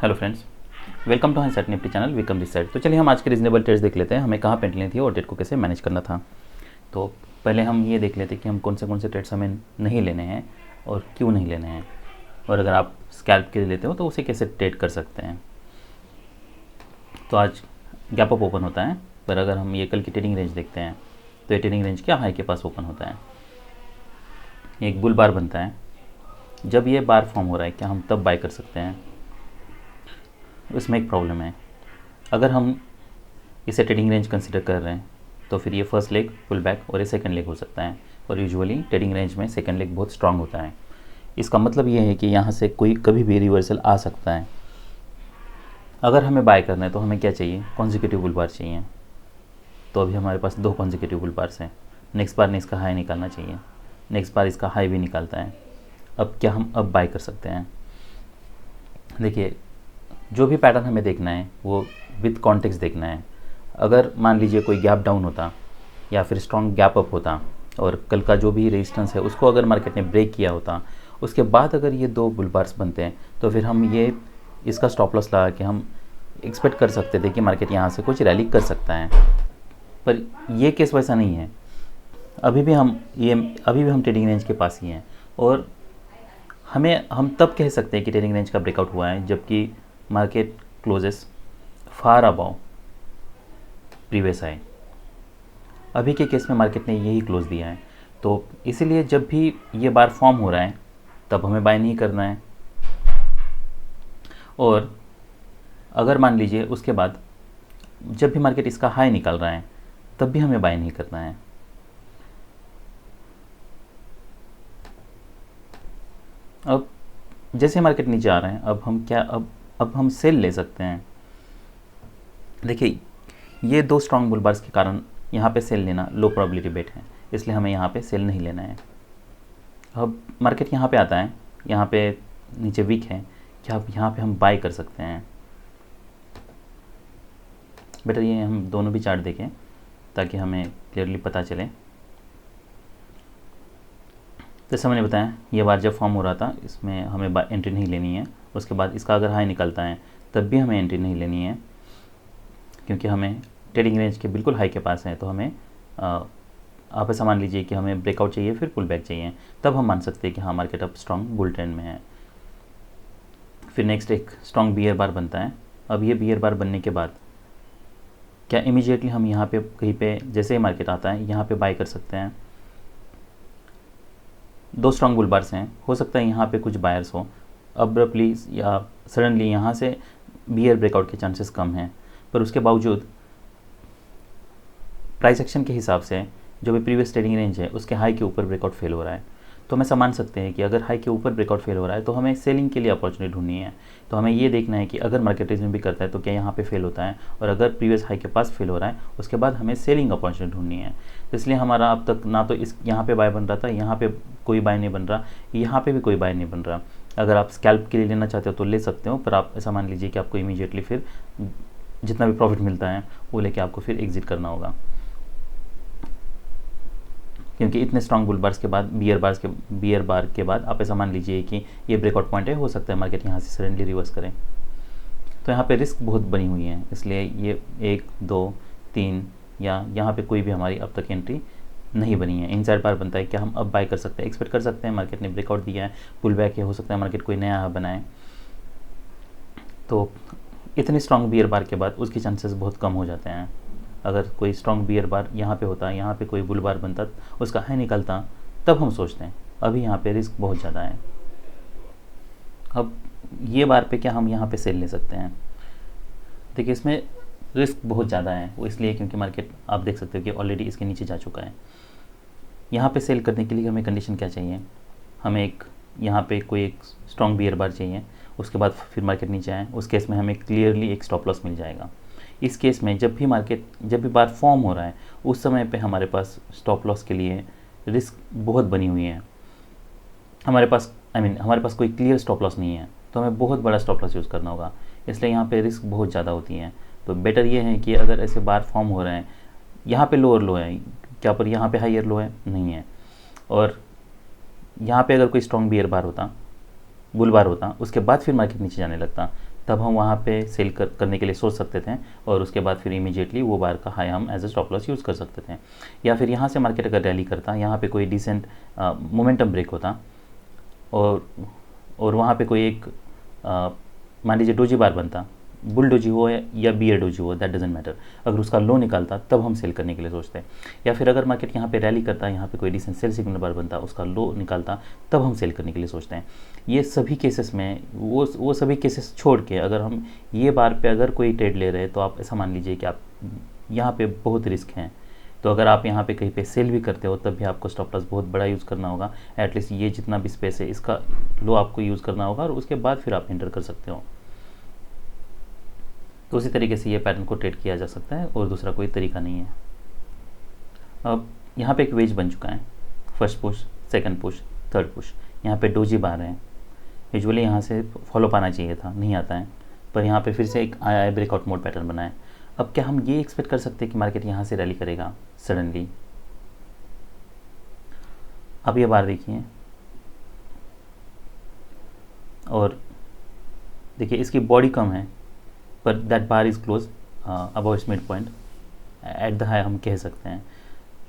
Hello friends, welcome to high set Nifty channel विकम this side. तो चलिए हम आज के रीजनेबल ट्रेड्स देख लेते हैं, हमें कहाँ पे एंट्री लेनी थी और ट्रेड को कैसे मैनेज करना था। तो पहले हम ये देख लेते हैं कि हम कौन से ट्रेड्स हमें नहीं लेने हैं और क्यों नहीं लेने हैं, और अगर आप स्कैल्प के लिए लेते हो तो उसे कैसे ट्रेड कर सकते हैं। तो आज गैप अप ओपन होता है, पर अगर हम ये कल की ट्रेडिंग रेंज देखते हैं तो ये ट्रेडिंग रेंज क्या हाई के पास ओपन होता है, एक बुल बार बनता है। जब ये बार फॉर्म हो रहा है क्या हम तब बाय कर सकते हैं? इसमें एक प्रॉब्लम है, अगर हम इसे ट्रेडिंग रेंज कंसिडर कर रहे हैं तो फिर ये फर्स्ट लेग पुल बैक और ये सेकंड लेग हो सकता है, और यूजुअली ट्रेडिंग रेंज में सेकंड लेग बहुत स्ट्रांग होता है। इसका मतलब ये है कि यहाँ से कोई कभी भी रिवर्सल आ सकता है। अगर हमें बाय करना है तो हमें क्या चाहिए, कॉन्जिक्यूटिव बुल बार चाहिए। तो अभी हमारे पास 2 कॉन्जिक्यूटिव बुल बार्स हैं। नेक्स्ट बार ने इसका हाई निकालना चाहिए, नेक्स्ट बार इसका हाई भी निकालता है। अब क्या हम अब बाय कर सकते हैं? देखिए, जो भी पैटर्न हमें देखना है वो विथ कॉन्टेक्स्ट देखना है। अगर मान लीजिए कोई गैप डाउन होता या फिर स्ट्रॉन्ग गैप अप होता और कल का जो भी रेजिस्टेंस है उसको अगर मार्केट ने ब्रेक किया होता, उसके बाद अगर ये 2 बुल बार्स बनते हैं तो फिर हम ये इसका स्टॉप लॉस लगा के हम एक्सपेक्ट कर सकते थे कि मार्केट यहाँ से कुछ रैली कर सकता है। पर ये केस वैसा नहीं है। अभी भी हम ट्रेडिंग रेंज के पास ही हैं, और हम तब कह सकते हैं कि ट्रेडिंग रेंज का ब्रेकआउट हुआ है जबकि market closes far above previous high. अभी के केस में मार्केट ने यही क्लोज दिया है, तो इसीलिए जब भी ये बार फॉर्म हो रहा है तब हमें बाय नहीं करना है, और अगर मान लीजिए उसके बाद जब भी मार्केट इसका हाई निकाल रहा है तब भी हमें बाय नहीं करना है। अब जैसे मार्केट नीचे आ रहे हैं अब हम सेल ले सकते हैं। देखिए, ये 2 स्ट्रॉन्ग बुल बार्स के कारण यहाँ पे सेल लेना लो प्रोबेबिलिटी बेट है, इसलिए हमें यहाँ पे सेल नहीं लेना है। अब मार्केट यहाँ पे आता है, यहाँ पे नीचे वीक है, क्या अब यहाँ पे हम बाय कर सकते हैं? बेटर ये हम दोनों भी चार्ट देखें ताकि हमें क्लियरली पता चले। जैसे मैंने बताया, ये बार जब फॉर्म हो रहा था इसमें हमें एंट्री नहीं लेनी है। उसके बाद इसका अगर हाई निकलता है तब भी हमें एंट्री नहीं लेनी है, क्योंकि हमें ट्रेडिंग रेंज के बिल्कुल हाई के पास है। तो हमें आप ऐसा मान लीजिए कि हमें ब्रेकआउट चाहिए फिर पुल बैक चाहिए, तब हम मान सकते हैं कि हाँ मार्केट अब स्ट्रॉन्ग बुल ट्रेंड में है। फिर नेक्स्ट एक स्ट्रॉन्ग बियर बार बनता है। अब ये बियर बार बनने के बाद क्या इमीडिएटली हम यहाँ पे कहीं पे जैसे ही मार्केट आता है यहाँ पे बाय कर सकते हैं? 2 स्ट्रॉन्ग बुल बार्स हैं, हो सकता है यहाँ पे कुछ बायर्स हो अब्रप्टली या सडनली, यहाँ से बियर ब्रेकआउट के चांसेस कम हैं। पर उसके बावजूद प्राइस एक्शन के हिसाब से जो भी प्रीवियस ट्रेडिंग रेंज है उसके हाई के ऊपर ब्रेकआउट फेल हो रहा है, तो हमें समझ सकते हैं कि अगर हाई के ऊपर ब्रेकआउट फेल हो रहा है तो हमें सेलिंग के लिए अपॉर्चुनिटी ढूंढनी है। तो हमें ये देखना है कि अगर मार्केट रेंज में भी करता है तो क्या यहाँ पे फेल होता है, और अगर प्रीवियस हाई के पास फेल हो रहा है उसके बाद हमें सेलिंग अपॉर्चुनिटी ढूंढनी है। तो इसलिए हमारा अब तक ना तो इस यहाँ पे बाय बन रहा था, यहाँ पे कोई बाय नहीं बन रहा, यहाँ पे भी कोई बाय नहीं बन रहा। अगर आप स्कैल्प के लिए लेना चाहते हो तो ले सकते हो, पर आप ऐसा मान लीजिए कि आपको इमीडिएटली फिर जितना भी प्रॉफिट मिलता है वो लेके आपको फिर एग्जिट करना होगा, क्योंकि इतने स्ट्रॉन्ग बुल बार्स के बाद बियर बार के बाद आप ऐसा मान लीजिए कि ये ब्रेकआउट पॉइंट है, हो सकता है मार्केट यहाँ से सडनली रिवर्स करें। तो यहाँ पे रिस्क बहुत बनी हुई है, इसलिए ये 1 2 3 या यहाँ पे कोई भी हमारी अब तक एंट्री नहीं बनी है। इनसाइड बार बनता है, क्या हम अब बाय कर सकते हैं? एक्सपेक्ट कर सकते हैं मार्केट ने ब्रेकआउट दिया है, पुल बैक है, हो सकता है मार्केट कोई नया बनाए। तो इतनी स्ट्रॉन्ग बियर बार के बाद उसके चांसेस बहुत कम हो जाते हैं। अगर कोई स्ट्रॉन्ग बियर बार यहाँ पे होता, यहाँ पे कोई बुल बार बनता, उसका हाई निकलता, तब हम सोचते हैं। अभी यहाँ पे रिस्क बहुत ज़्यादा है। अब ये बार पे क्या हम यहाँ पे सेल ले सकते हैं? देखिए, इसमें रिस्क बहुत ज़्यादा है, वो इसलिए क्योंकि मार्केट आप देख सकते हो कि ऑलरेडी इसके नीचे जा चुका है। यहाँ पे सेल करने के लिए हमें कंडीशन क्या चाहिए? हमें यहाँ पे कोई एक स्ट्रॉन्ग बियर बार चाहिए, उसके बाद फिर मार्केट नीचे आए, उस केस में हमें क्लियरली एक स्टॉप लॉस मिल जाएगा। इस केस में जब भी बार फॉर्म हो रहा है उस समय पे हमारे पास स्टॉप लॉस के लिए रिस्क बहुत बनी हुई है। हमारे पास कोई क्लियर स्टॉप लॉस नहीं है, तो हमें बहुत बड़ा स्टॉप लॉस यूज़ करना होगा, इसलिए यहाँ पे रिस्क बहुत ज़्यादा होती है। तो बेटर ये है कि अगर ऐसे बार फॉर्म हो रहे हैं, यहाँ पे लोअर लो है, क्या पर यहाँ पे हायर लो है? नहीं है। और यहाँ पे अगर कोई स्ट्रॉन्ग बियर बार होता, बुल बार होता, उसके बाद फिर मार्केट नीचे जाने लगता, तब हम वहाँ पे सेल करने के लिए सोच सकते थे और उसके बाद फिर इमीडिएटली वो बार का हाई हम as a stop loss use कर सकते थे। या फिर यहाँ से मार्केट अगर रैली करता, यहाँ पे कोई डिसेंट मोमेंटम ब्रेक होता और वहाँ पे कोई एक मान लीजिए डोजी बार बनता, बुल डोजी हो या बियर डोजी हो, दैट डजेंट मैटर, अगर उसका लो निकालता तब हम सेल करने के लिए सोचते हैं। या फिर अगर मार्केट यहाँ पे रैली करता, यहाँ पे कोई डिसेंट सेल सिग्नल बार बनता, उसका लो निकालता, तब हम सेल करने के लिए सोचते हैं। ये सभी केसेस में वो सभी केसेस छोड़ के अगर हम ये बार पे अगर कोई ट्रेड ले रहे हैं तो आप ऐसा मान लीजिए कि आप यहाँ पे बहुत रिस्क हैं, तो अगर आप यहाँ पे कहीं पे सेल भी करते हो तब भी आपको स्टॉप लॉस बहुत बड़ा यूज़ करना होगा। एटलीस्ट ये जितना भी स्पेस है इसका लो आपको यूज़ करना होगा और उसके बाद फिर आप एंटर कर सकते हो। तो उसी तरीके से ये पैटर्न को ट्रेड किया जा सकता है और दूसरा कोई तरीका नहीं है। अब यहाँ पे एक वेज बन चुका है, first push, second push, third push, यहाँ पे डोजी बार हैं। यूजुअली यहाँ से फॉलो पाना चाहिए था, नहीं आता है, पर यहाँ पे फिर से एक आया है, ब्रेकआउट मोड पैटर्न बना है। अब क्या हम ये एक्सपेक्ट कर सकते हैं कि मार्केट यहाँ से रैली करेगा सडनली? अब ये बार देखिए और देखिए इसकी बॉडी कम है पर that bar is close above it's mid point at the high हम कह सकते हैं।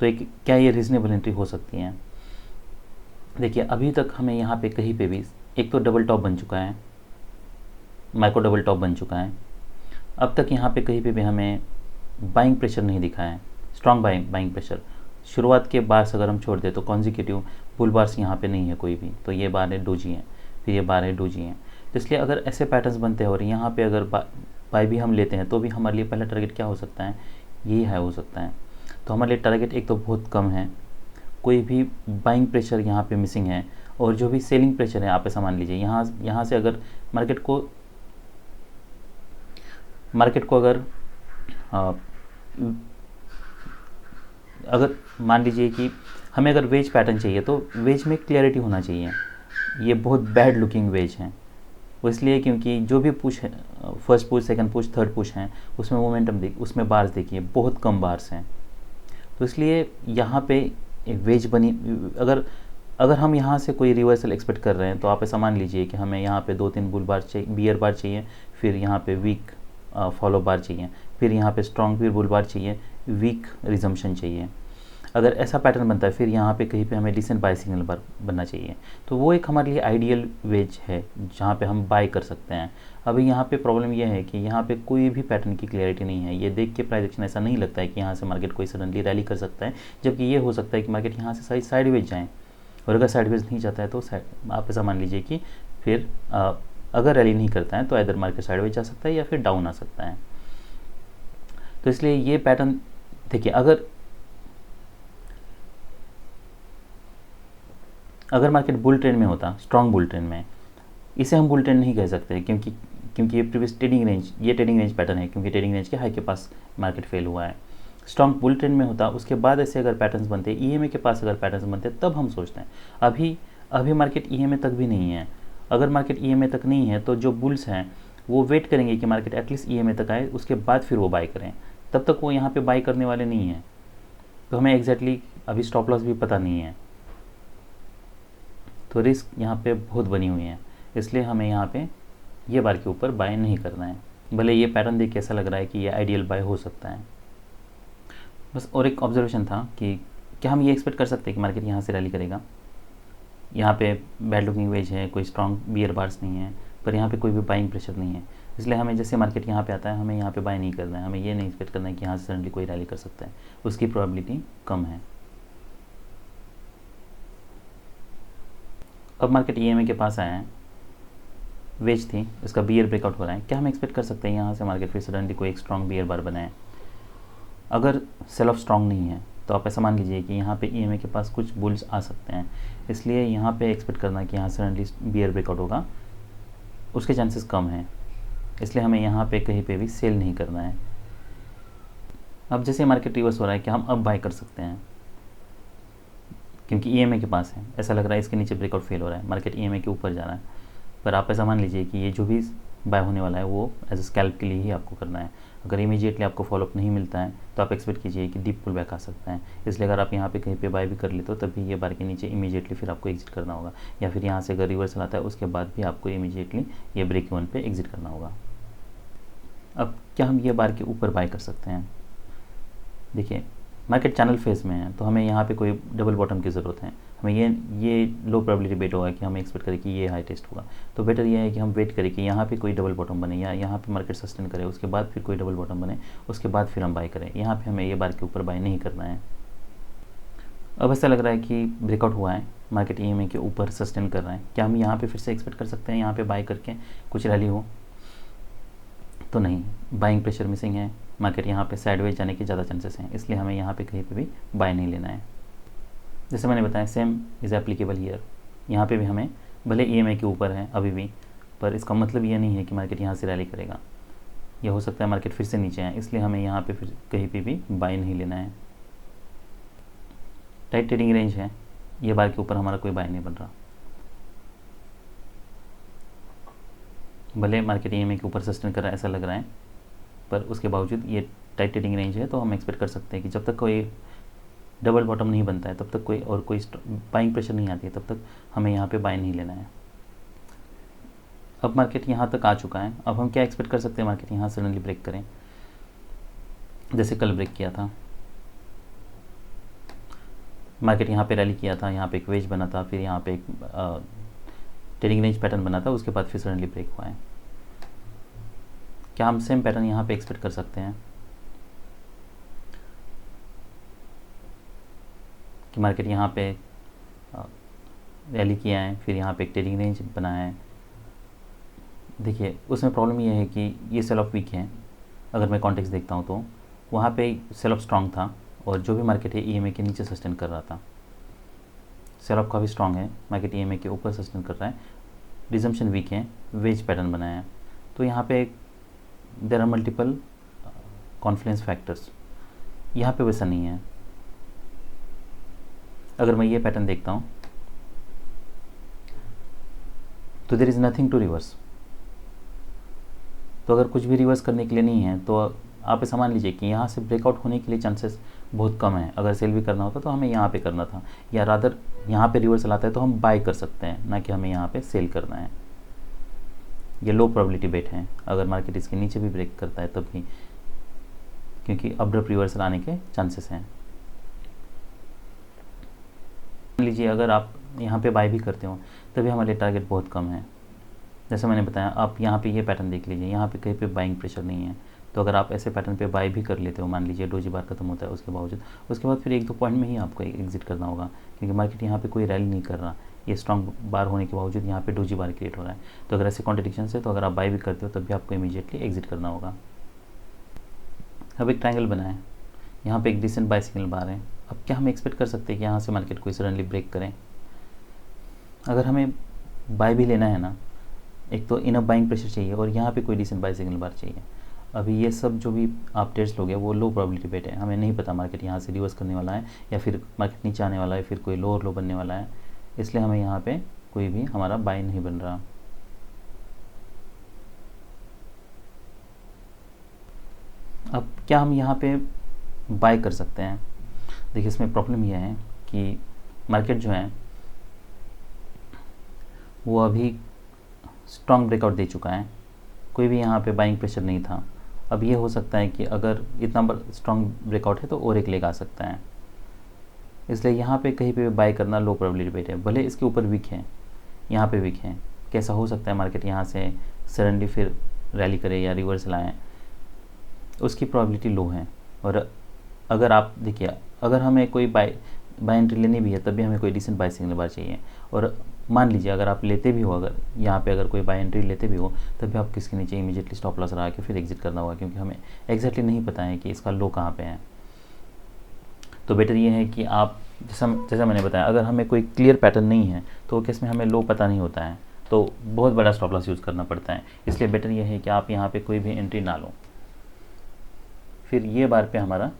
तो एक क्या ये रीजनेबल एंट्री हो सकती है? देखिए अभी तक हमें यहाँ पे कहीं पे भी एक तो डबल टॉप बन चुका है, माइक्रो डबल टॉप बन चुका है। अब तक यहाँ पे कहीं पे भी हमें बाइंग प्रेशर नहीं दिखा है, स्ट्रॉन्ग बाइंग प्रेशर। शुरुआत के बार्स अगर हम छोड़ दें तो कॉन्जिक्यूटिव बुल बार्स यहाँ पे नहीं है कोई भी, तो ये बार है डोजी हैं, फिर ये बार है डोजी हैं। तो इसलिए अगर ऐसे पैटर्न्स बनते हैं और यहाँ पे अगर बाय भी हम लेते हैं तो भी हमारे लिए पहला टारगेट क्या हो सकता है? यही हाई हो सकता है। तो हमारे लिए टारगेट एक तो बहुत कम है, कोई भी बाइंग प्रेशर यहाँ पे मिसिंग है, और जो भी सेलिंग प्रेशर है आप ऐसा मान लीजिए यहाँ से अगर मार्केट को अगर मान लीजिए कि हमें अगर वेज पैटर्न चाहिए तो वेज में क्लियरिटी होना चाहिए। ये बहुत बैड लुकिंग वेज हैं, वो इसलिए क्योंकि जो भी पुश है, first push, second push, third push हैं, उसमें मोमेंटम उसमें बार्स देखिए बहुत कम बार्स हैं। तो इसलिए यहाँ पे वेज बनी, अगर हम यहाँ से कोई रिवर्सल एक्सपेक्ट कर रहे हैं तो आप ऐसा मान लीजिए कि हमें यहाँ पे 2-3 बुल बार चाहिए, बियर बार चाहिए, फिर यहाँ पे वीक फॉलो बार चाहिए, फिर यहाँ पे स्ट्रॉन्ग फिर बुल बार चाहिए, वीक रिजम्पशन चाहिए। अगर ऐसा पैटर्न बनता है फिर यहाँ पे कहीं पे हमें डिसेंट बाय सिग्नल बार बनना चाहिए। तो वो एक हमारे लिए आइडियल वेज है जहाँ पे हम बाय कर सकते हैं। अभी यहाँ पे प्रॉब्लम यह है कि यहाँ पे कोई भी पैटर्न की क्लियरिटी नहीं है। ये देख के प्राइस एक्शन ऐसा नहीं लगता है कि यहाँ से मार्केट कोई सडनली रैली कर सकता है, जबकि ये हो सकता है कि मार्केट यहाँ से साइडवेज जाएँ, और अगर साइडवेज नहीं जाता है तो आप ऐसा मान लीजिए कि फिर अगर रैली नहीं करता है तो इधर मार्केट साइडवेज जा सकता है या फिर डाउन आ सकता है। तो इसलिए ये पैटर्न देखिए, अगर मार्केट बुल ट्रेंड में होता, स्ट्रॉन्ग बुल ट्रेंड में, इसे हम बुल ट्रेंड नहीं कह सकते क्योंकि ये प्रीवियस ट्रेडिंग रेंज पैटर्न है, क्योंकि ट्रेडिंग रेंज के हाई के पास मार्केट फेल हुआ है। स्ट्रॉन्ग बुल ट्रेंड में होता, उसके बाद ऐसे अगर पैटर्न्स बनते, ईएमए के पास अगर पैटर्न्स बनते, तब हम सोचते हैं। अभी मार्केट ईएमए तक भी नहीं है। अगर मार्केट ईएमए तक नहीं है तो जो बुल्स हैं वो वेट करेंगे कि मार्केट एटलीस्ट ईएमए तक आए, उसके बाद फिर वो बाय करें। तब तक वो यहाँ पे बाय करने वाले नहीं हैं। तो हमें एग्जैक्टली अभी स्टॉप लॉस भी पता नहीं है, तो रिस्क यहाँ पे बहुत बनी हुई है। इसलिए हमें यहाँ पे ये बार के ऊपर बाय नहीं करना है, भले ये पैटर्न देख के ऐसा लग रहा है कि ये आइडियल बाय हो सकता है। बस और एक ऑब्जर्वेशन था कि क्या हम ये एक्सपेक्ट कर सकते हैं कि मार्केट यहाँ से रैली करेगा? यहाँ पे बैड लुकिंग वेज है, कोई स्ट्रॉन्ग बियर बार्स नहीं है, पर यहाँ पे कोई भी बाइंग प्रेशर नहीं है। इसलिए हमें जैसे मार्केट यहाँ पे आता है, हमें यहाँ पे बाय नहीं करना है। हमें ये नहीं एक्सपेक्ट करना है कि यहाँ से सडनली कोई रैली कर सकता है, उसकी प्रोबेबिलिटी कम है। अब मार्केट ईएमए के पास आया है, वेज थी, इसका बियर ब्रेकआउट हो रहा है। क्या हम एक्सपेक्ट कर सकते हैं यहाँ से मार्केट फिर सडनली कोई एक स्ट्रॉन्ग बियर बार बनाए? अगर सेल ऑफ स्ट्रॉन्ग नहीं है तो आप ऐसा मान लीजिए कि यहाँ पे ईएमए के पास कुछ बुल्स आ सकते हैं। इसलिए यहाँ पे एक्सपेक्ट करना कि यहाँ सडनली बियर ब्रेकआउट होगा, उसके चांसेस कम हैं। इसलिए हमें यहाँ पे कहीं पे भी सेल नहीं करना है। अब जैसे मार्केट रिवर्स हो रहा है, कि हम अब बाय कर सकते हैं क्योंकि ईएमए के पास है। ऐसा लग रहा है इसके नीचे ब्रेकआउट फेल हो रहा है, मार्केट ईएमए के ऊपर जा रहा है। पर आप ऐसा मान लीजिए कि ये जो भी बाय होने वाला है वो एज स्कैल्प के लिए ही आपको करना है। अगर इमीडिएटली आपको फॉलोअप नहीं मिलता है तो आप एक्सपेक्ट कीजिए कि डीप पुल बैक आ सकता है। इसलिए अगर आप यहाँ पे कहीं पे बाय भी कर लेते हो तभी ये बार के नीचे इमीडिएटली फिर आपको एग्जिट करना होगा, या फिर यहाँ से अगर रिवर्सल आता है उसके बाद भी आपको इमीडिएटली ये ब्रेक इवन पे एग्जिट करना होगा। अब क्या हम ये बार के ऊपर बाय कर सकते हैं? देखिए मार्केट चैनल फेज में है तो हमें यहाँ पे कोई डबल बॉटम की ज़रूरत है। हमें ये लो प्रोबेबिलिटी बेट होगा कि हम एक्सपेक्ट करें कि ये हाई टेस्ट होगा, तो बेटर ये है कि हम वेट करें कि यहाँ पे कोई डबल बॉटम बने या यहाँ पे मार्केट सस्टेन करे, उसके बाद फिर कोई डबल बॉटम बने, उसके बाद फिर हम बाय करें। यहाँ पे हमें ये बार के ऊपर बाय नहीं करना है। अब ऐसा लग रहा है कि ब्रेकआउट हुआ है, मार्केट EMA के ऊपर सस्टेन कर रहा है, क्या हम यहाँ पे फिर से एक्सपेक्ट कर सकते हैं यहाँ पे बाय करके कुछ रैली हो? तो नहीं, बाइंग प्रेशर मिसिंग है, मार्केट यहाँ पे साइडवेज जाने के ज़्यादा चांसेस हैं, इसलिए हमें यहाँ पे कहीं पे भी बाय नहीं लेना है। जैसे मैंने बताया सेम इज़ एप्लीकेबल हियर, यहाँ पे भी हमें भले EMA के ऊपर है अभी भी, पर इसका मतलब ये नहीं है कि मार्केट यहाँ से रैली करेगा। यह हो सकता है मार्केट फिर से नीचे आए, इसलिए हमें यहाँ पे फिर कहीं पे भी बाय नहीं लेना है। टाइट ट्रेडिंग रेंज है, ये बार के ऊपर हमारा कोई बाय नहीं बन रहा। भले मार्केट EMA के ऊपर सस्टेन कर रहा है ऐसा लग रहा है, पर उसके बावजूद ये टाइट ट्रेडिंग रेंज है, तो हम एक्सपेक्ट कर सकते हैं कि जब तक कोई डबल बॉटम नहीं बनता है तब तक कोई बाइंग प्रेशर नहीं आती है तब तक हमें यहाँ पे बाय नहीं लेना है। अब मार्केट यहाँ तक आ चुका है, अब हम क्या एक्सपेक्ट कर सकते हैं? मार्केट यहाँ सडनली ब्रेक करें जैसे कल ब्रेक किया था। मार्केट यहाँ पे रैली किया था, यहाँ पे एक वेज बना था, फिर यहाँ पे एक ट्रेडिंग रेंज पैटर्न बना था, उसके बाद फिर सडनली ब्रेक हुआ है। क्या हम सेम पैटर्न यहाँ पे एक्सपेक्ट कर सकते हैं कि मार्केट यहाँ पे रैली किया है, फिर यहाँ पे एक ट्रेडिंग रेंज बनाया है? देखिए उसमें प्रॉब्लम ये है कि ये सेल ऑफ वीक है। अगर मैं कॉन्टेक्स्ट देखता हूँ तो वहाँ पे सेल ऑफ स्ट्रॉन्ग था और जो भी मार्केट है EMA के नीचे सस्टेन कर रहा था। सेल ऑफ काफ़ी स्ट्रॉन्ग है, मार्केट EMA के ऊपर सस्टेन कर रहा है, रिजम्पशन वीक है, वेज पैटर्न बनाया है। तो यहाँ पे there are multiple confluence factors, यहाँ पे वैसा नहीं है। अगर मैं ये पैटर्न देखता हूँ तो there is nothing to reverse. तो अगर कुछ भी रिवर्स करने के लिए नहीं है तो आप ऐसा मान लीजिए कि यहाँ से ब्रेकआउट होने के लिए चांसेस बहुत कम है। अगर सेल भी करना होता तो हमें यहाँ पे करना था, या रादर यहाँ पे रिवर्सल आता है तो हम बाय कर सकते हैं, ना कि हमें यहाँ पे सेल करना है। ये लो प्रोबेबिलिटी बेट है, अगर मार्केट इसके नीचे भी ब्रेक करता है तब भी, क्योंकि अब्रप्ट रिवर्सल आने के चांसेस हैं। मान लीजिए अगर आप यहाँ पे बाय भी करते हो तभी हमारे टारगेट बहुत कम है। जैसे मैंने बताया, आप यहाँ पे ये पैटर्न देख लीजिए, यहाँ पे कहीं पे बाइंग प्रेशर नहीं है। तो अगर आप ऐसे पैटर्न पे बाय भी कर लेते हो, मान लीजिए डोजी बार खत्म होता है उसके बावजूद, उसके बाद फिर 1-2 पॉइंट में ही आपको एग्जिट करना होगा, क्योंकि मार्केट यहाँ पे कोई रैली नहीं कर रहा। ये स्ट्रॉन्ग बार होने के बावजूद यहाँ पे डोजी बार क्रिएट हो रहा है। तो अगर ऐसे कॉन्ट्रडिक्शन है तो अगर आप बाय भी करते हो तब भी आपको इमीडिएटली एग्जिट करना होगा। अब एक ट्रायंगल बना है, यहाँ पे एक डिसेंट बाय सिग्नल बार है। अब क्या हम एक्सपेक्ट कर सकते हैं कि यहाँ से मार्केट कोई सडनली ब्रेक करें? अगर हमें बाय भी लेना है ना, एक तो इनफ बाइंग प्रेशर चाहिए और यहाँ पे कोई डिसेंट बाय सिग्नल बार चाहिए। अभी ये सब जो भी आप टेस्ट लोगे वो लो प्रोबेबिलिटी बेट है। हमें नहीं पता मार्केट यहाँ से रिवर्स करने वाला है या फिर मार्केट नीचे आने वाला है, फिर कोई लोअर लो बनने वाला है, इसलिए हमें यहाँ पे कोई भी हमारा बाय नहीं बन रहा। अब क्या हम यहाँ पे बाय कर सकते हैं? देखिए इसमें प्रॉब्लम यह है कि मार्केट जो है वो अभी स्ट्रॉन्ग ब्रेकआउट दे चुका है, कोई भी यहाँ पे बाइंग प्रेशर नहीं था। अब ये हो सकता है कि अगर इतना स्ट्रॉन्ग ब्रेकआउट है तो और एक लेग आ सकता है, इसलिए यहाँ पे कहीं पे बाय करना लो प्रोबेबिलिटी बेट है। भले इसके ऊपर वीक है, यहाँ पे वीक है, कैसा हो सकता है मार्केट यहाँ से सडनली फिर रैली करे या रिवर्सल आए, उसकी प्रोबेबिलिटी लो है। और अगर आप देखिए, अगर हमें कोई बाय एंट्री लेनी भी है तब भी हमें कोई डिसेंट बाय सिग्नल बार चाहिए। और मान लीजिए अगर आप लेते भी हो, अगर यहाँ पे अगर कोई बाय एंट्री लेते भी हो तब भी आपको इसके नीचे इमीडिएटली स्टॉप लॉस लगा के फिर एग्जिट करना होगा, क्योंकि हमें एग्जैक्टली नहीं पता है कि इसका लो कहाँ पे है। तो बेटर ये है कि आप जैसा मैंने बताया, अगर हमें कोई क्लियर पैटर्न नहीं है तो केस में हमें लो पता नहीं होता है तो बहुत बड़ा स्टॉप लॉस यूज़ करना पड़ता है। इसलिए बेटर ये है कि आप यहाँ पर कोई भी एंट्री ना लो। फिर ये बार पे हमारा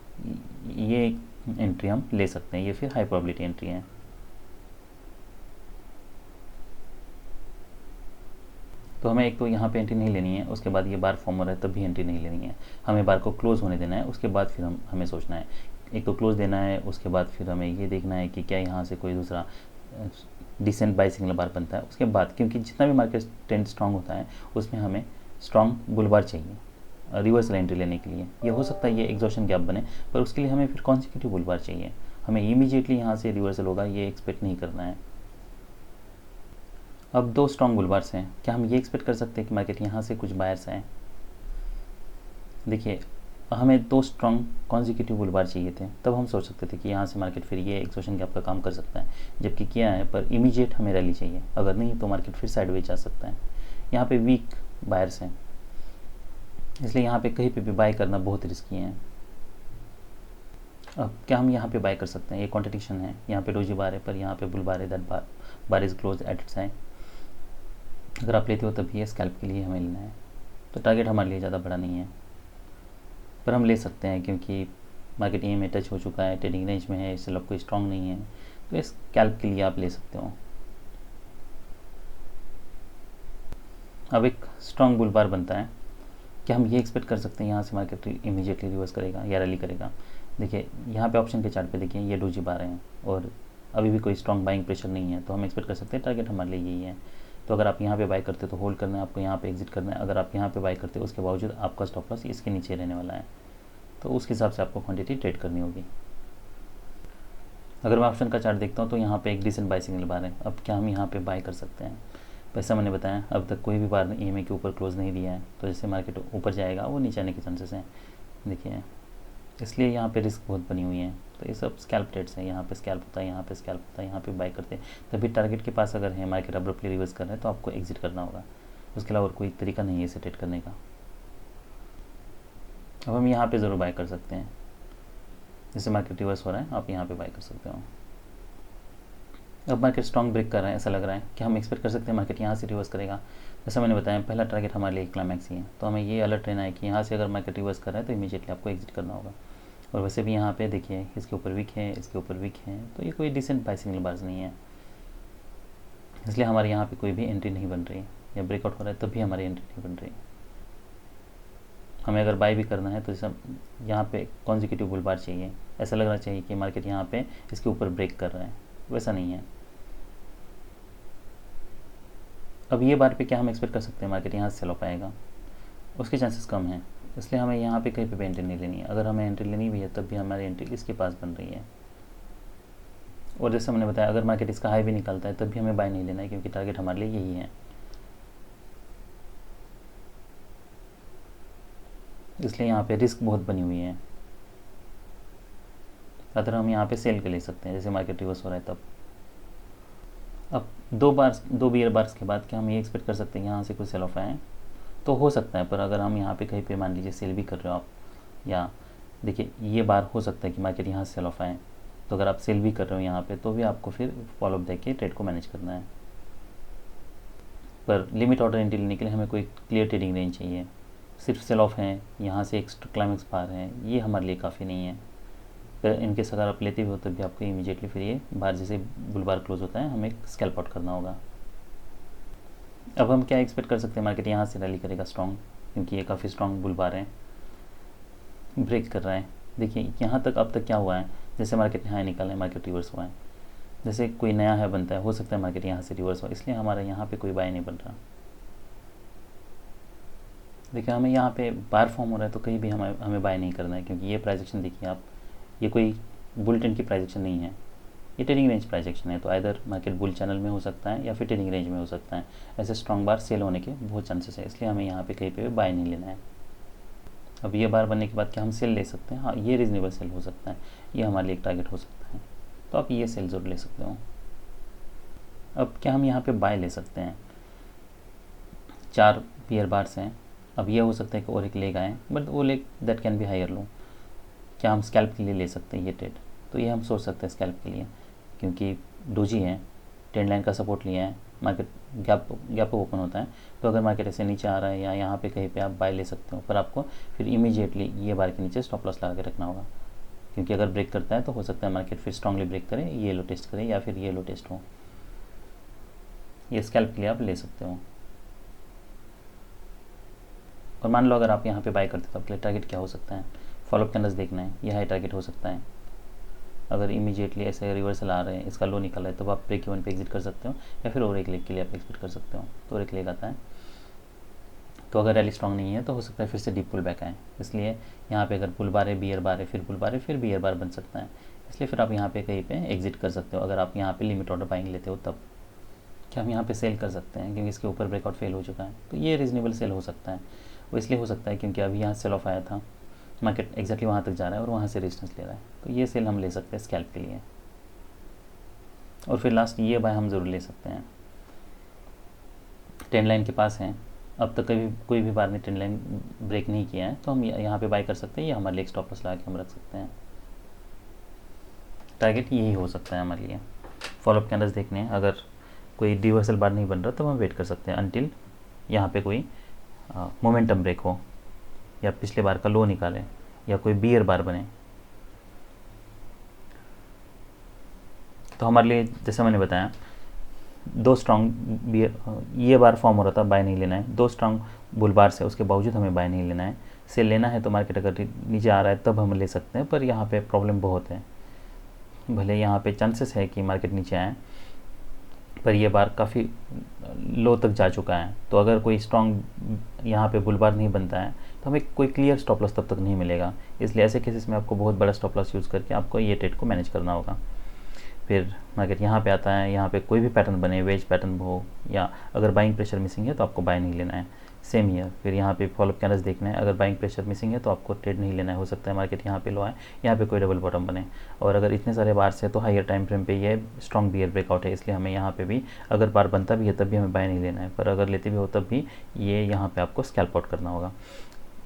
ये एंट्री हम ले सकते हैं, ये फिर हाई प्रोबेबिलिटी एंट्री है। तो हमें एक तो यहाँ पे एंट्री नहीं लेनी है, उसके बाद ये बार फॉर्म हो रहा है तब भी एंट्री नहीं लेनी है, हमें बार को क्लोज होने देना है, उसके बाद फिर हमें सोचना है, एक तो क्लोज देना है, उसके बाद फिर हमें ये देखना है कि क्या यहाँ से कोई दूसरा डिसेंट बाय सिग्नल बार बनता है, उसके बाद क्योंकि जितना भी मार्केट ट्रेंड स्ट्रांग होता है उसमें हमें स्ट्रांग बुलबार चाहिए रिवर्सल एंट्री लेने के लिए। ये हो सकता है ये एग्जॉशन गैप बने, पर उसके लिए हमें फिर कॉन्सिक्यूटिव बुलबार चाहिए, हमें इमीडिएटली यहाँ से रिवर्सल होगा ये एक्सपेक्ट नहीं करना है। अब दो स्ट्रॉन्ग बुलबार्स हैं, क्या हम ये एक्सपेक्ट कर सकते हैं कि मार्केट यहाँ से कुछ बायर्स आए? देखिए हमें दो स्ट्रॉन्ग कॉन्जिक्यूटिव बुलबार चाहिए थे, तब हम सोच सकते थे कि यहाँ से मार्केट फिर ये एक्सोशन गैप का काम कर सकता है, जबकि किया है पर इमीडिएट हमें रैली चाहिए, अगर नहीं तो मार्केट फिर साइडवेज जा सकता है। यहाँ पे वीक बायर्स हैं, इसलिए यहाँ पे कहीं पे भी बाय करना बहुत रिस्की है। अब क्या हम यहाँ पे बाय कर सकते हैं? ये कॉन्ट्रडिक्शन है, यहाँ पे डोजी बार है पर यहाँ पे बुल बार है, that bar is close at its high. अगर आप लेते हो तब ये स्कैल्प के लिए हमें लेना है, तो टारगेट हमारे लिए ज़्यादा बड़ा नहीं है, पर हम ले सकते हैं क्योंकि मार्केट ए में टच हो चुका है, ट्रेडिंग रेंज में है, इसलिए कोई स्ट्रॉन्ग नहीं है, तो इस स्कैल्प के लिए आप ले सकते हो। अब एक स्ट्रॉन्ग बुल बार बनता है, क्या हम ये एक्सपेक्ट कर सकते हैं यहाँ से मार्केट इमीडिएटली रिवर्स करेगा या रैली करेगा? देखिए यहाँ पे ऑप्शन के चार्ट पे देखिए ये डोजी बार हैं और अभी भी कोई स्ट्रॉन्ग बाइंग प्रेशर नहीं है, तो हम एक्सपेक्ट कर सकते हैं टारगेट हमारे लिए यही है। तो अगर आप यहाँ पे बाय करते तो होल्ड करना है आपको, यहाँ पे एग्जिट करना है। अगर आप यहाँ पे बाय करते उसके बावजूद आपका स्टॉप लॉस इसके नीचे रहने वाला है, तो उस हिसाब से आपको क्वांटिटी ट्रेड करनी होगी। अगर मैं ऑप्शन का चार्ट देखता हूँ तो यहाँ पे एक डिसेंट बाय सिग्नल बार है, अब क्या हम यहाँ पे बाय कर सकते हैं? पैसा मैंने बताया अब तक कोई भी बार EMA के ऊपर क्लोज नहीं दिया है, तो जैसे मार्केट ऊपर जाएगा वो नीचे आने के चांसेस हैं, देखिए, इसलिए यहाँ पे रिस्क बहुत बनी हुई है। तो ये सब स्कैल्प ट्रेड्स हैं, यहाँ पे स्कैल्प होता है, यहाँ पे स्कैल्प होता है, यहाँ पे बाय करते हैं, तभी टारगेट के पास अगर है मार्केट अब्रप्टली रिवर्स कर रहा है तो आपको एग्जिट करना होगा, उसके अलावा और कोई तरीका नहीं है इसे ट्रेड करने का। अब हम यहाँ पे ज़रूर बाय कर सकते हैं, जैसे मार्केट रिवर्स हो रहा है आप यहाँ पे बाय कर सकते हो। अब मार्केट स्ट्रॉन्ग ब्रेक कर रहा है, ऐसा लग रहा है कि हम एक्सपेक्ट कर सकते हैं मार्केट यहाँ से रिवर्स करेगा। जैसा मैंने बताया पहला टारगेट हमारे लिए क्लाइमैक्स ही है, तो हमें ये अलर्ट रहना है कि यहाँ से अगर मार्केट रिवर्स कर रहा है तो इमीडिएटली आपको एग्जिट करना होगा। और वैसे भी यहाँ पे देखिए इसके ऊपर वीक है, इसके ऊपर वीक है, तो ये कोई डिसेंट बाय सिग्नल बार्स नहीं है, इसलिए हमारे यहाँ पे कोई भी एंट्री नहीं बन रही है, या ब्रेकआउट हो रहा है तब भी हमारी एंट्री नहीं बन रही। हमें अगर बाय भी करना है तो जैसा यहाँ पे कॉन्जिक्यूटिव बुल बार चाहिए, ऐसा लगना चाहिए कि मार्केट यहाँ पे इसके ऊपर ब्रेक कर रहा है, वैसा नहीं है। अब ये बार पे क्या हम एक्सपेक्ट कर सकते हैं मार्केट यहाँ से सेल ऑफ आएगा? उसके चांसेस कम हैं, इसलिए हमें यहाँ पे कहीं पे एंट्री नहीं लेनी है। अगर हमें एंट्री लेनी भी है तब भी हमारी एंट्री इसके पास बन रही है। और जैसे मैंने बताया अगर मार्केट इसका हाई भी निकालता है तब भी हमें बाय नहीं लेना है, क्योंकि टारगेट हमारे लिए यही है, इसलिए यहाँ पे रिस्क बहुत बनी हुई है। अगर हम यहाँ पे सेल के ले सकते हैं जैसे मार्केट रिवर्स हो रहा है तब। अब दो बियर बार्स के बाद क्या हम ये एक्सपेक्ट कर सकते हैं यहाँ से कुछ सेल ऑफ आए? तो हो सकता है, पर अगर हम यहाँ पे कहीं पे मान लीजिए सेल भी कर रहे हो आप, या देखिए ये बार हो सकता है कि मार्केट यहाँ से सेल ऑफ आए, तो अगर आप सेल भी कर रहे हो यहाँ पे तो भी आपको फिर फॉलोअप देके ट्रेड को मैनेज करना है। पर लिमिट ऑर्डर एंट्री लेने के लिए हमें कोई क्लियर ट्रेडिंग रेंज चाहिए, सिर्फ सेल ऑफ है यहाँ से एक्स्ट्रा क्लाइमेक्स बार है, ये हमारे लिए काफ़ी नहीं है। पर इनकेस अगर आप लेते भी हो तब भी आपको इमीडिएटली फिर ये बार जैसे बुल बार क्लोज होता है हमें स्कैल्प आउट करना होगा। अब हम क्या एक्सपेक्ट कर सकते हैं? मार्केट यहाँ से रैली करेगा स्ट्रॉन्ग, क्योंकि ये काफ़ी स्ट्रॉन्ग बुल बार है, ब्रेक कर रहा है। देखिए यहाँ तक अब तक क्या हुआ है, जैसे मार्केट यहाँ निकाला है मार्केट रिवर्स हुआ है, जैसे कोई नया है बनता है, हो सकता है मार्केट यहाँ से रिवर्स हो, इसलिए हमारा यहाँ पे कोई बाय नहीं बन रहा। देखिए हमें यहाँ पे बार फॉर्म हो रहा है तो कहीं भी हमें बाय नहीं करना है, क्योंकि ये प्राइस एक्शन देखिए आप, ये कोई बुल ट्रेंड की प्राइस एक्शन नहीं है, ये ट्रेडिंग रेंज प्राइस एक्शन है। तो आइदर मार्केट बुल चैनल में हो सकता है या फिर ट्रेडिंग रेंज में हो सकता है, ऐसे स्ट्रॉन्ग बार सेल होने के बहुत चांसेस है, इसलिए हमें यहाँ पे कहीं पे बाय नहीं लेना है। अब ये बार बनने के बाद क्या हम सेल ले सकते हैं? हाँ, ये रीजनेबल सेल हो सकता है, ये हमारे लिए एक टारगेट हो सकता है, तो आप ये सेल ज़रूर ले सकते हो। अब क्या हम यहाँ पे बाय ले सकते हैं? 4 पियर बार्स हैं, अब ये हो सकता है कि और एक लेग आए, बट वो leg that can be higher low. क्या हम स्कैल्प के लिए ले सकते हैं ये ट्रेड? तो ये हम सोच सकते हैं स्कैल्प के लिए, क्योंकि डोजी है, ट्रेंड लाइन का सपोर्ट लिया है, मार्केट गैप ओपन होता है, तो अगर मार्केट ऐसे नीचे आ रहा है या यहाँ पे कहीं पे आप बाय ले सकते हो, पर आपको फिर इमीडिएटली ये बार के नीचे स्टॉप लॉस लगा के रखना होगा, क्योंकि अगर ब्रेक करता है तो हो सकता है मार्केट फिर स्ट्रांगली ब्रेक करे, ये लो टेस्ट करे या फिर ये लो टेस्ट हो। ये स्कैल्प के लिए आप ले सकते हो। और मान लो अगर आप यहाँ पे बाय करते तो आपके लिए टारगेट क्या हो सकता है, फॉलोअप कैंडल्स देखना है, यह हाई टारगेट हो सकता है। अगर इमीडिएटली ऐसे रिवर्सल आ रहे हैं, इसका लो निकल रहा है, तब आप ब्रेक इवन पे एग्जिट कर सकते हो, या फिर और एक लेग के लिए आप एक्सपेक्ट कर सकते हो। तो और एक लेग आता है, तो अगर रैली स्ट्रॉन्ग नहीं है तो हो सकता है फिर से डीप पुल बैक आए। इसलिए यहाँ पे अगर पुल बार है, बियर बार है, फिर पुल बार है, फिर बियर बार बन सकता है। इसलिए फिर आप यहाँ पे कहीं पे एग्जिट कर सकते हो। अगर आप यहाँ पे लिमिट ऑर्डर बाइंग लेते हो तब क्या हम यहाँ पे सेल कर सकते हैं, क्योंकि इसके ऊपर ब्रेकआउट फेल हो चुका है, तो ये रीजनेबल सेल हो सकता है। वो इसलिए हो सकता है क्योंकि अभी यहाँ सेल ऑफ आया था, मार्केट एक्जैक्टली वहाँ तक जा रहा है और वहाँ से रेजिस्टेंस ले रहा है, तो ये सेल हम ले सकते हैं स्कैल्प के लिए। और फिर लास्ट ये बाय हम ज़रूर ले सकते हैं। ट्रेंड लाइन के पास हैं, अब तक कभी कोई भी बार ने ट्रेंड लाइन ब्रेक नहीं किया है, तो हम यहाँ पे बाय कर सकते हैं, या हमारे लिए स्टॉप लॉस लगा के हम रख सकते हैं। टारगेट यही हो सकता है हमारे लिए। फॉलोअप कैंडल्स देखने हैं, अगर कोई रिवर्सल बार नहीं बन रहा तो हम वेट कर सकते हैं अनटिल यहाँ पे कोई मोमेंटम ब्रेक हो, या पिछले बार का लो निकाले, या कोई बियर बार बने। तो हमारे लिए जैसे मैंने बताया, दो स्ट्रॉन्ग बियर ये बार फॉर्म हो रहा था, बाय नहीं लेना है। दो स्ट्रॉन्ग बुल बार से उसके बावजूद हमें बाय नहीं लेना है। सेल लेना है तो मार्केट अगर नीचे आ रहा है तब हम ले सकते हैं, पर यहाँ पे प्रॉब्लम बहुत है। भले यहाँ पे चांसेस है कि मार्केट नीचे आए, पर ये बार काफ़ी लो तक जा चुका है, तो अगर कोई स्ट्रॉन्ग यहाँ पे बुल बार नहीं बनता है तो हमें कोई क्लियर स्टॉप लॉस तब तक नहीं मिलेगा। इसलिए ऐसे केसेस में आपको बहुत बड़ा स्टॉप लॉस यूज़ करके आपको ये ट्रेड को मैनेज करना होगा। फिर मार्केट यहाँ पे आता है, यहाँ पे कोई भी पैटर्न बने, वेज पैटर्न हो, या अगर बाइंग प्रेशर मिसिंग है तो आपको बाय नहीं लेना है। सेम ईयर फिर यहाँ पे फॉलोअप कैंडल्स देखना है, अगर बाइंग प्रेशर मिसिंग है तो आपको ट्रेड नहीं लेना है। हो सकता है मार्केट यहाँ पे लो आए, यहाँ पे कोई डबल बॉटम बने, और अगर इतने सारे बार से तो हायर टाइम फ्रेम पे ये स्ट्रॉन्ग बियर ब्रेकआउट है, इसलिए हमें यहाँ पे भी अगर बार बनता भी है तब भी हमें बाय नहीं लेना है, पर अगर लेते भी हो तब भी ये यहाँ पे आपको स्कैल्प आउट करना होगा।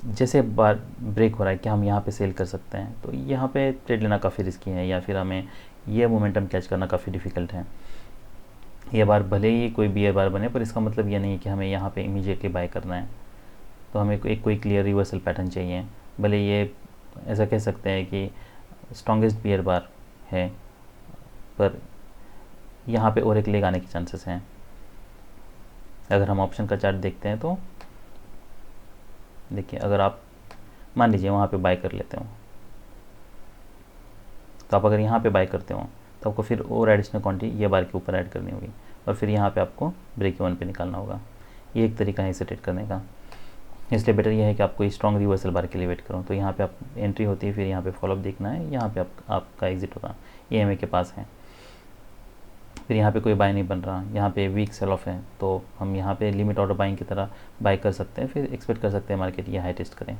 जैसे बार ब्रेक हो रहा है, क्या हम यहाँ पे सेल कर सकते हैं, तो यहाँ पे ट्रेड लेना काफ़ी रिस्की है, या फिर हमें ये मोमेंटम कैच करना काफ़ी डिफ़िकल्ट है। ये बार भले ही कोई बियर बार बने, पर इसका मतलब ये नहीं है कि हमें यहाँ पे इमीडिएटली बाय करना है। तो हमें एक कोई क्लियर रिवर्सल पैटर्न चाहिए। भले ये ऐसा कह सकते हैं कि स्ट्रॉन्गेस्ट बियर बार है, पर यहाँ पे और एक लेग आने के चांसेस हैं। अगर हम ऑप्शन का चार्ट देखते हैं तो देखिए, अगर आप मान लीजिए वहाँ पे बाय कर लेते हो, तो आप अगर यहाँ पे बाय करते हो तो आपको फिर और एडिशनल क्वांटिटी ये बार के ऊपर ऐड करनी होगी, और फिर यहाँ पे आपको ब्रेक इवन पे निकालना होगा। ये एक तरीका है इसे ट्रेड करने का। इसलिए बेटर ये है कि आप कोई स्ट्रॉन्ग रिवर्सल बार के लिए वेट करो। तो यहाँ पे आप एंट्री होती है, फिर यहाँ पे फॉलोअप देखना है, यहाँ पे आपका एग्जिट होगा। ये EMA के पास है। फिर यहाँ पे कोई बाय नहीं बन रहा, यहाँ पे वीक सेल ऑफ है, तो हम यहाँ पे लिमिट ऑर्डर बाइंग की तरह बाय कर सकते हैं। फिर एक्सपेक्ट कर सकते हैं मार्केट ये हाई टेस्ट करें।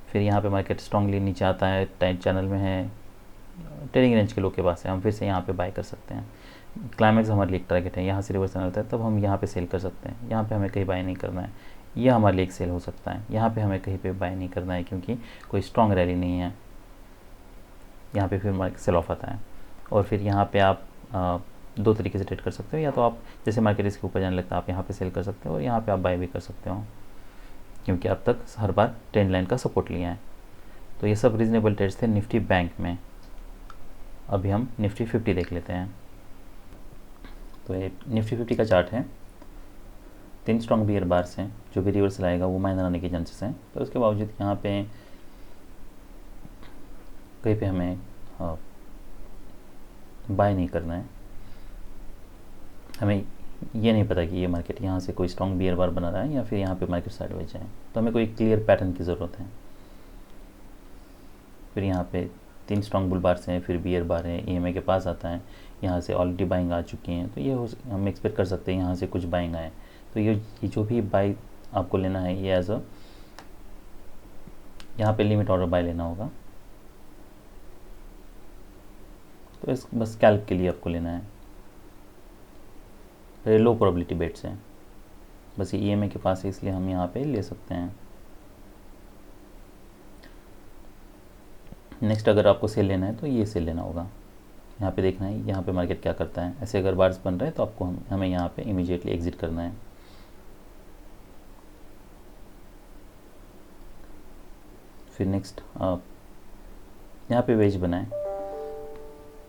फिर यहाँ पे मार्केट स्ट्रांगली नीचे आता है, टाइट चैनल में है, ट्रेडिंग रेंज के लो के पास है, हम फिर से यहाँ पे बाय कर सकते हैं। क्लाइमैक्स हमारे लिए एक टारगेट है, यहाँ से रिवर्सल आता है तब हम यहाँ पे सेल कर सकते हैं। यहाँ पे हमें कहीं बाय नहीं करना है, यह हमारे लिए एक सेल हो सकता है। यहाँ पे हमें कहीं पे बाय नहीं करना है क्योंकि कोई स्ट्रॉन्ग रैली नहीं है। यहाँ पे फिर मार्केट सेल ऑफ आता है, और फिर यहाँ पे आप दो तरीके से ट्रेड कर सकते हो। या तो आप जैसे मार्केट इसके ऊपर जाने लगता है आप यहाँ पे सेल कर सकते हो, और यहाँ पे आप बाय भी कर सकते हो, क्योंकि अब तक हर बार ट्रेंड लाइन का सपोर्ट लिया है। तो ये सब रीजनेबल ट्रेड्स थे निफ्टी बैंक में। अभी हम निफ्टी 50 देख लेते हैं। तो ये निफ्टी 50 का चार्ट है। 3 स्ट्रॉन्ग बियर बार्स हैं, जो भी रिवर्सल आएगा वो माइनर आने के चांसेस हैं, पर उसके बावजूद यहाँ पे कहीं पे हमें बाय नहीं करना है। हमें ये नहीं पता कि ये मार्केट यहाँ से कोई स्ट्रॉन्ग बियर बार बना रहा है या फिर यहाँ पे मार्केट साइडवेज है, तो हमें कोई क्लियर पैटर्न की ज़रूरत है। फिर यहाँ पे 3 स्ट्रॉन्ग बुल बार्स हैं, फिर बियर बार है, EMA के पास आता है, यहाँ से ऑलरेडी बाइंग आ चुकी हैं, तो ये हम एक्सपेक्ट कर सकते हैं यहाँ से कुछ बाइंग आए। तो ये जो भी बाय आपको लेना है ये एज अ यहाँ पे लिमिट ऑर्डर बाय लेना होगा। तो इस बस स्कैल्प के लिए आपको लेना है। ये लो प्रोबेबिलिटी बेट्स हैं, बस ये EMA के पास है इसलिए हम यहाँ पे ले सकते हैं। नेक्स्ट अगर आपको सेल लेना है तो ये सेल लेना होगा। यहाँ पे देखना है यहाँ पे मार्केट क्या करता है। ऐसे अगर बार्स बन रहे हैं तो आपको हमें यहाँ पे इमीडिएटली एग्जिट करना है। फिर नेक्स्ट यहाँ पे वेज बनाए,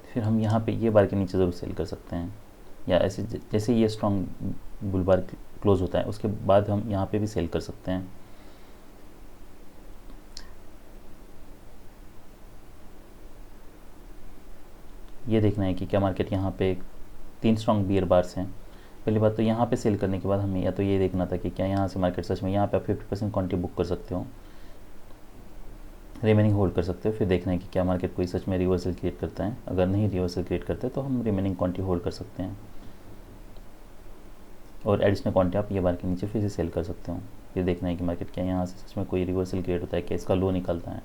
फिर हम यहाँ पे ये बार के नीचे ज़रूर सेल कर सकते हैं, या ऐसे जैसे ये स्ट्रॉन्ग बुल बार क्लोज होता है उसके बाद हम यहाँ पे भी सेल कर सकते हैं। ये देखना है कि क्या मार्केट यहाँ पे 3 स्ट्रॉन्ग बियर बार्स हैं। पहली बात तो यहाँ पे सेल करने के बाद हमें या तो ये देखना था कि क्या यहाँ से मार्केट सच में, यहाँ पे आप 50% क्वांटिटी बुक कर सकते हो, रिमेनिंग होल्ड कर सकते हो। फिर देखना है कि क्या मार्केट कोई सच में रिवर्सल क्रिएट करता है। अगर नहीं रिवर्सल क्रिएट करता है तो हम रिमेनिंग क्वांटिटी होल्ड कर सकते हैं और एडिशनल क्वांटिटी आप ये बार के नीचे फिर से सेल कर सकते हो। फिर देखना है कि मार्केट क्या यहाँ से सच में कोई रिवर्सल क्रिएट होता है, क्या इसका लो निकलता है।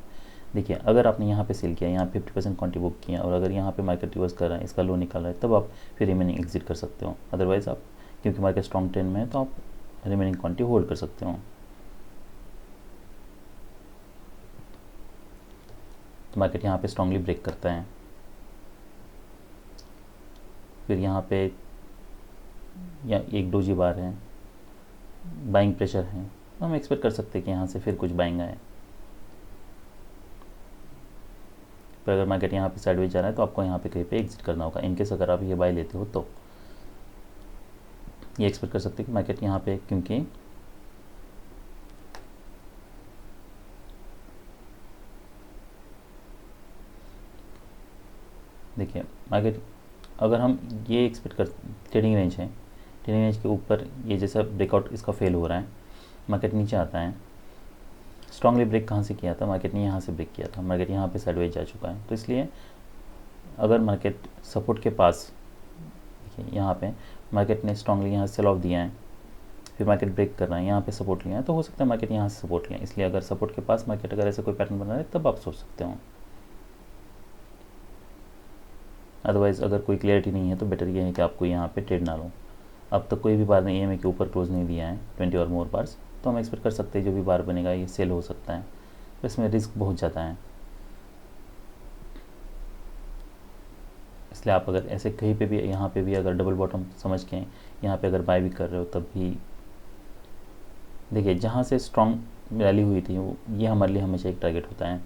देखिए, अगर आपने यहाँ पे सेल किया, यहाँ 50% क्वांटिटी बुक किया और अगर यहाँ पे मार्केट रिवर्स कर रहा है, इसका लो निकल रहा है, तब आप फिर रिमेनिंग एग्जिट कर सकते हो। अदरवाइज़ आप, क्योंकि मार्केट स्ट्रॉन्ग ट्रेंड में है, तो आप रिमेनिंग क्वांटिटी होल्ड कर सकते हो। तो मार्केट यहाँ पे स्ट्रांगली ब्रेक करता है, फिर यहाँ पे या एक डोजी बार है, बाइंग प्रेशर है, तो हम एक्सपेक्ट कर सकते हैं कि यहाँ से फिर कुछ बाइंग आए। पर अगर मार्केट यहाँ पे साइडवेज जा रहा है तो आपको यहाँ पे कहीं पे एग्जिट करना होगा। इनकेस अगर आप ये बाय लेते हो तो ये एक्सपेक्ट कर सकते हैं कि मार्केट यहाँ पे, क्योंकि देखिए मार्केट, अगर हम ये एक्सपेक्ट कर, ट्रेडिंग रेंज है, ट्रेडिंग रेंज के ऊपर ये जैसा ब्रेकआउट इसका फेल हो रहा है, मार्केट नीचे आता है। स्ट्रांगली ब्रेक कहाँ से किया था, मार्केट ने यहाँ से ब्रेक किया था, मार्केट यहाँ पे साइडवेज जा चुका है। तो इसलिए अगर मार्केट सपोर्ट के पास, देखिए यहाँ पे मार्केट ने स्ट्रांगली यहाँ सेल ऑफ दिया है, फिर मार्केट ब्रेक कर रहा है, यहाँ पे सपोर्ट लिया है, तो हो सकता है मार्केट यहाँ से सपोर्ट लिया। इसलिए अगर सपोर्ट के पास मार्केट अगर ऐसा कोई पैटर्न बना है तब आप सोच सकते हो। अदरवाइज़ अगर कोई क्लियरिटी नहीं है तो बेटर ये है कि आपको यहाँ पे ट्रेड ना लो। अब तक कोई भी बार ने EMA के ऊपर क्लोज नहीं दिया है 20 और मोर बार्स, तो हम एक्सपेक्ट कर सकते हैं जो भी बार बनेगा ये सेल हो सकता है। तो इसमें रिस्क बहुत ज़्यादा है, इसलिए आप अगर ऐसे कहीं पे भी, यहाँ पे भी अगर डबल बॉटम समझ के यहाँ पे अगर बाय भी कर रहे हो तब भी देखिए, जहाँ से स्ट्रॉन्ग रैली हुई थी वो, ये हमारे लिए हमेशा एक टारगेट होता है।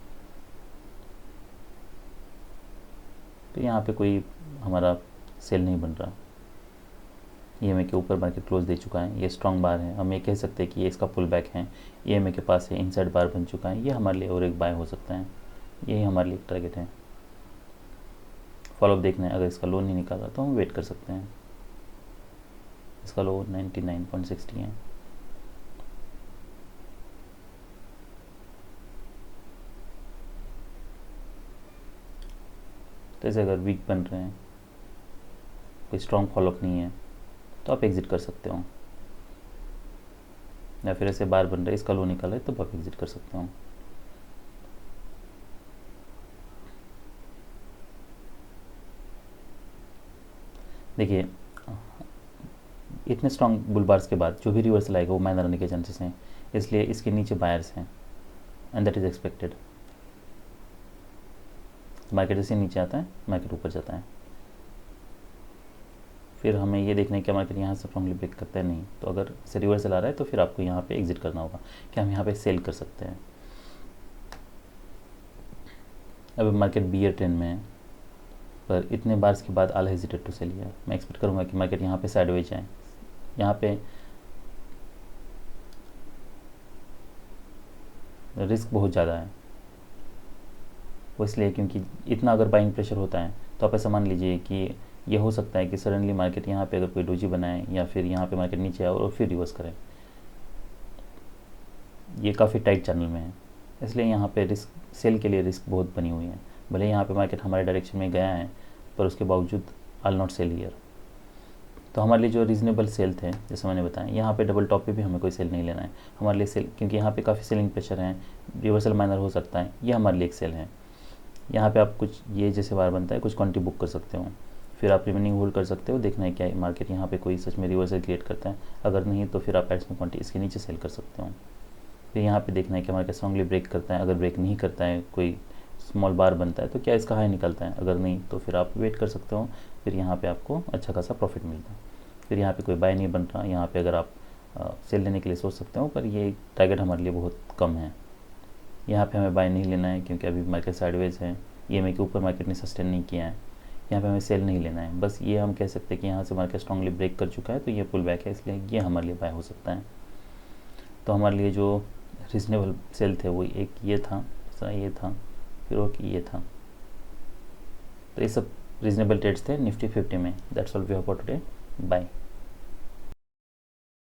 तो यहाँ पे कोई हमारा सेल नहीं बन रहा, EMA के ऊपर मार्केट क्लोज दे चुका है, ये स्ट्रॉन्ग बार है, हम ये कह सकते हैं कि ये इसका पुल बैक है, EMA के पास है, इनसाइड बार बन चुका है, ये हमारे लिए और एक बाय हो सकता है, यही हमारे लिए एक टारगेट है। फॉलोअप देखना है, अगर इसका लो नहीं निकाला तो हम वेट कर सकते हैं। इसका लो 99.60 है। तो ऐसे अगर वीक बन रहे हैं, कोई स्ट्रॉन्ग फॉलोअप नहीं है, तो आप एग्जिट कर सकते हो, या फिर ऐसे बार बन रहे हैं, इसका लो निकाला है तब आप एग्जिट कर सकते हो। देखिए, इतने स्ट्रॉन्ग बुल बार्स के बाद जो भी रिवर्सल आएगा वो माइनर आने के चांसेस हैं, इसलिए इसके नीचे बायर्स हैं and that is expected. Market जैसे नीचे आता है, मार्केट ऊपर जाता है, फिर हमें ये देखना है कि मार्केट यहाँ से स्ट्रॉन्गली ब्रेक करता है, नहीं तो अगर इसे रिवर्सल आ रहा है तो फिर आपको यहाँ पे एग्जिट करना होगा कि हम यहाँ पे सेल कर सकते हैं। अब मार्केट बियर ट्रेंड में है, पर इतने बार्स के बाद आल हेजिटेड टू सेल लिया। मैं एक्सपेक्ट करूँगा कि मार्केट यहाँ पे साइडवेज जाए, यहाँ पे रिस्क बहुत ज़्यादा है वो, इसलिए क्योंकि इतना अगर बाइंग प्रेशर होता है तो आप ऐसा मान लीजिए कि ये हो सकता है कि सडनली मार्केट यहाँ पे अगर कोई डोजी बनाए या फिर यहाँ पे मार्केट नीचे आए और फिर रिवर्स करे। ये काफ़ी टाइट चैनल में है, इसलिए यहाँ पे रिस्क, सेल के लिए रिस्क बहुत बनी हुई है। भले यहाँ पे मार्केट हमारे डायरेक्शन में गया है पर उसके बावजूद आई नॉट सेल हियर। तो हमारे लिए जो रीजनेबल सेल थे, जैसे मैंने बताया, यहाँ पे डबल टॉप पे भी हमें कोई सेल नहीं लेना है हमारे लिए सेल, क्योंकि यहाँ पे काफ़ी सेलिंग प्रेशर है, रिवर्सल माइनर हो सकता है, ये हमारे लिए एक सेल है। यहाँ पे आप कुछ ये जैसे बार बनता है, कुछ क्वांटिटी बुक कर सकते हो, फिर आप रिमेनिंग होल्ड कर सकते हो। देखना है क्या मार्केट यहाँ पे कोई सच में रिवर्सल क्रिएट करता है, अगर नहीं तो फिर आप एडिशनल क्वांटिटी इसके नीचे सेल कर सकते हो। फिर यहाँ पे देखना है कि मार्केट स्ट्रांगली ब्रेक करता है, अगर ब्रेक नहीं करता है, कोई स्मॉल बार बनता है तो क्या इसका हाई निकलता है, अगर नहीं तो फिर आप वेट कर सकते हो, फिर यहाँ पे आपको अच्छा खासा प्रॉफिट मिलता है। फिर यहाँ पे कोई बाय नहीं बन रहा, यहाँ पे अगर आप सेल लेने के लिए सोच सकते हो, पर ये टारगेट हमारे लिए बहुत कम है। यहाँ पे हमें बाय नहीं लेना है क्योंकि अभी मार्केट साइडवेज है, EMA के ऊपर मार्केट ने सस्टेन नहीं किया है, यहाँ पे हमें सेल नहीं लेना है। बस ये हम कह सकते हैं कि यहाँ से मार्केट स्ट्रांगली ब्रेक कर चुका है तो ये पुल बैक है, इसलिए ये हमारे लिए बाय हो सकता है। तो हमारे लिए जो रीजनेबल सेल थे वो एक ये था, दूसरा ये था, फिर वो ये था। तो ये सब रीजनेबल ट्रेड्स थे निफ्टी 50 में। That's all we have for today, bye.